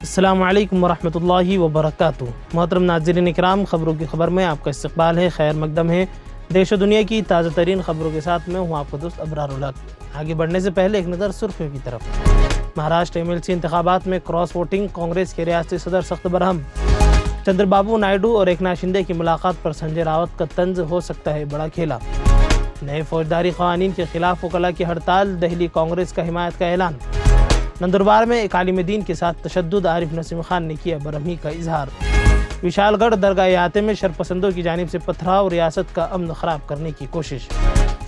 السلام علیکم ورحمۃ اللہ وبرکاتہ۔ محترم ناظرین اکرام، خبروں کی خبر میں آپ کا استقبال ہے، خیر مقدم ہے۔ دیش و دنیا کی تازہ ترین خبروں کے ساتھ میں ہوں آپ کا دوست ابرار الحق۔ آگے بڑھنے سے پہلے ایک نظر سرخیوں کی طرف۔ مہاراشٹر MLC انتخابات میں کراس ووٹنگ، کانگریس کے ریاستی صدر سخت برہم۔ چندر بابو نائیڈو اور ایکناتھ شندے کی ملاقات پر سنجے راوت کا طنز، ہو سکتا ہے بڑا کھیلا۔ نئے فوجداری قوانین کے خلاف وکلاء کی ہڑتال، دہلی کانگریس کا حمایت کا اعلان۔ نندربار میں ایک عالم دین کے ساتھ تشدد، عارف نسیم خان نے کیا برہمی کا اظہار۔ وشال گڑھ درگاہ احاطے میں شرپسندوں کی جانب سے پتھراؤ، ریاست کا امن خراب کرنے کی کوشش۔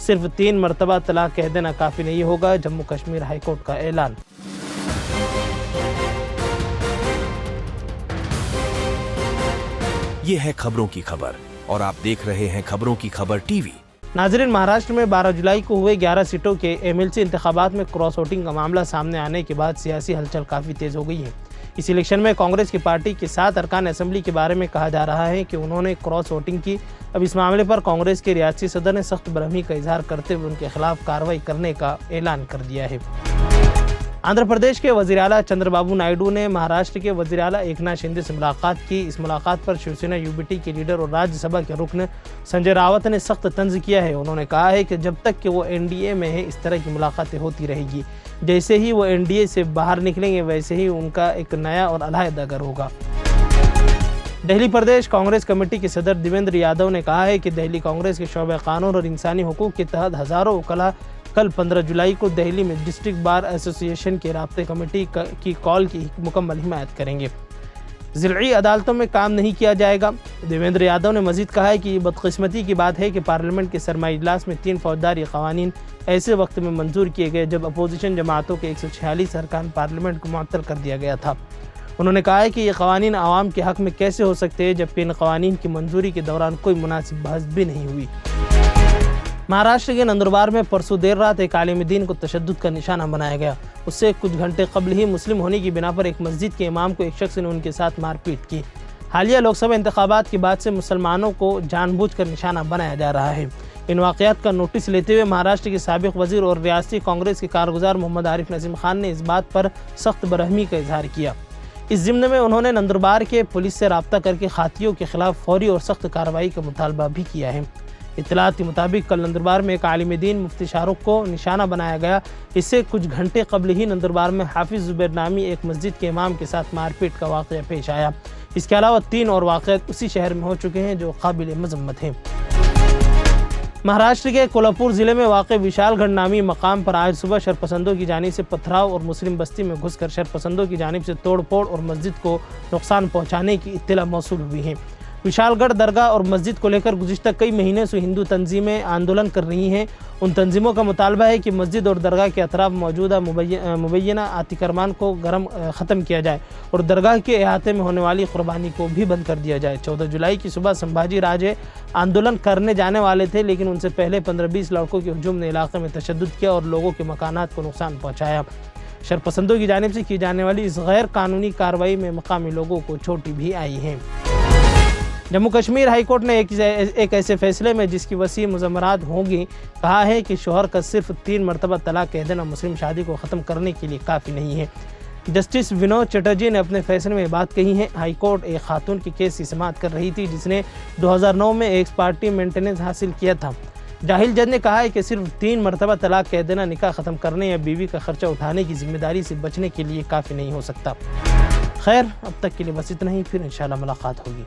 صرف 3 مرتبہ طلاق کہہ دینا کافی نہیں ہوگا، جموں کشمیر ہائی کورٹ کا اعلان۔ یہ ہے خبروں کی خبر اور آپ دیکھ رہے ہیں خبروں کی خبر ٹی وی۔ ناظرین، مہاراشٹر میں 12 جولائی کو ہوئے 11 سیٹوں کے MLC انتخابات میں کراس ووٹنگ کا معاملہ سامنے آنے کے بعد سیاسی ہلچل کافی تیز ہو گئی ہے۔ اس الیکشن میں کانگریس کی پارٹی کے 7 ارکان اسمبلی کے بارے میں کہا جا رہا ہے کہ انہوں نے کراس ووٹنگ کی۔ اب اس معاملے پر کانگریس کے ریاستی صدر نے سخت برہمی کا اظہار کرتے ہوئے ان کے خلاف کارروائی کرنے کا اعلان کر دیا ہے۔ آندھرا پردیش کے وزیر اعلیٰ چندر بابو نائیڈو نے مہاراشٹر کے وزیر اعلیٰ ایکناتھ شندے سے ملاقات کی۔ اس ملاقات پر شیو سینا UBT کے لیڈر اور راجیہ سبھا کے رکن سنجے راوت نے سخت طنز کیا ہے۔ انہوں نے کہا ہے کہ جب تک کہ وہ NDA میں ہے، اس طرح کی ملاقاتیں ہوتی رہے گی۔ جیسے ہی وہ NDA سے باہر نکلیں گے، ویسے ہی ان کا ایک نیا اور علیحدہ گھر ہوگا۔ دہلی پردیش کانگریس کمیٹی کے صدر دیویندر یادو نے کہا ہے کہ دہلی کانگریس کے شعبہ قانون اور انسانی حقوق کے تحت ہزاروں وکلاء کل 15 جولائی کو دہلی میں ڈسٹرکٹ بار ایسوسی ایشن کے رابطے کمیٹی کی کال کی مکمل حمایت کریں گے۔ ضلعی عدالتوں میں کام نہیں کیا جائے گا۔ دیویندر یادو نے مزید کہا ہے کہ یہ بدقسمتی کی بات ہے کہ پارلیمنٹ کے سرمائی اجلاس میں 3 فوجداری قوانین ایسے وقت میں منظور کیے گئے جب اپوزیشن جماعتوں کے 146 ارکان پارلیمنٹ کو معطل کر دیا گیا تھا۔ انہوں نے کہا ہے کہ یہ قوانین عوام کے حق میں کیسے ہو سکتے ہیں جبکہ ان قوانین کی منظوری کے دوران کوئی مناسب بحث بھی نہیں ہوئی۔ مہاراشٹر کے نندربار میں پرسوں دیر رات ایک عالم دین کو تشدد کا نشانہ بنایا گیا۔ اس سے کچھ گھنٹے قبل ہی مسلم ہونے کی بنا پر ایک مسجد کے امام کو ایک شخص نے ان کے ساتھ مار پیٹ کی۔ حالیہ لوک سبھا انتخابات کے بعد سے مسلمانوں کو جان بوجھ کر نشانہ بنایا جا رہا ہے۔ ان واقعات کا نوٹس لیتے ہوئے مہاراشٹر کے سابق وزیر اور ریاستی کانگریس کے کارگزار محمد عارف نسیم خان نے اس بات پر سخت برہمی کا اظہار کیا۔ اس ضمن میں انہوں نے نندربار کے پولیس سے رابطہ کر کے خاطیوں کے خلاف فوری اور سخت کارروائی کا مطالبہ بھی کیا ہے۔ اطلاعات کے مطابق کل نندربار میں ایک عالم دین مفتی شاہ رخ کو نشانہ بنایا گیا۔ اس سے کچھ گھنٹے قبل ہی نندربار میں حافظ زبیر نامی ایک مسجد کے امام کے ساتھ مار پیٹ کا واقعہ پیش آیا۔ اس کے علاوہ 3 اور واقعات اسی شہر میں ہو چکے ہیں جو قابل مذمت ہیں۔ مہاراشٹر کے کولہاپور ضلع میں واقع وشال گڑھ نامی مقام پر آج صبح شرپسندوں کی جانب سے پتھراؤ اور مسلم بستی میں گھس کر شرپسندوں کی جانب سے توڑ پھوڑ اور مسجد کو نقصان پہنچانے کی اطلاع موصول ہوئی ہے۔ وشال گڑھ درگاہ اور مسجد کو لے کر گزشتہ کئی مہینے سے ہندو تنظیمیں آندولن کر رہی ہیں۔ ان تنظیموں کا مطالبہ ہے کہ مسجد اور درگاہ کے اطراف موجودہ مبینہ اتکرمان کو ختم کیا جائے اور درگاہ کے احاطے میں ہونے والی قربانی کو بھی بند کر دیا جائے۔ 14 جولائی کی صبح سمبھاجی راجے آندولن کرنے جانے والے تھے، لیکن ان سے پہلے 15-20 لڑکوں کے ہجوم نے علاقے میں تشدد کیا اور لوگوں کے مکانات کو نقصان پہنچایا۔ شرپسندوں کی جانب سے کی جانے والی اس غیر قانونی کارروائی میں مقامی لوگوں کو چوٹیں بھی آئی ہیں۔ جموں کشمیر ہائی کورٹ نے ایک ایسے فیصلے میں جس کی وسیع مضمرات ہوں گی کہا ہے کہ شوہر کا صرف 3 مرتبہ طلاق کہہ دینا مسلم شادی کو ختم کرنے کے لیے کافی نہیں ہے۔ جسٹس ونود چٹرجی نے اپنے فیصلے میں بات کہی ہے۔ ہائی کورٹ ایک خاتون کی کیس کی سماعت کر رہی تھی جس نے 2009 میں ایکس پارٹی مینٹیننس حاصل کیا تھا۔ جاہل جج نے کہا ہے کہ صرف 3 مرتبہ طلاق کہہ دینا نکاح ختم کرنے یا بیوی کا خرچہ اٹھانے کی ذمہ داری سے بچنے کے لیے کافی نہیں ہو سکتا۔ خیر، اب تک کے لیے بس اتنا ہی، پھر انشاءاللہ ملاقات ہوگی۔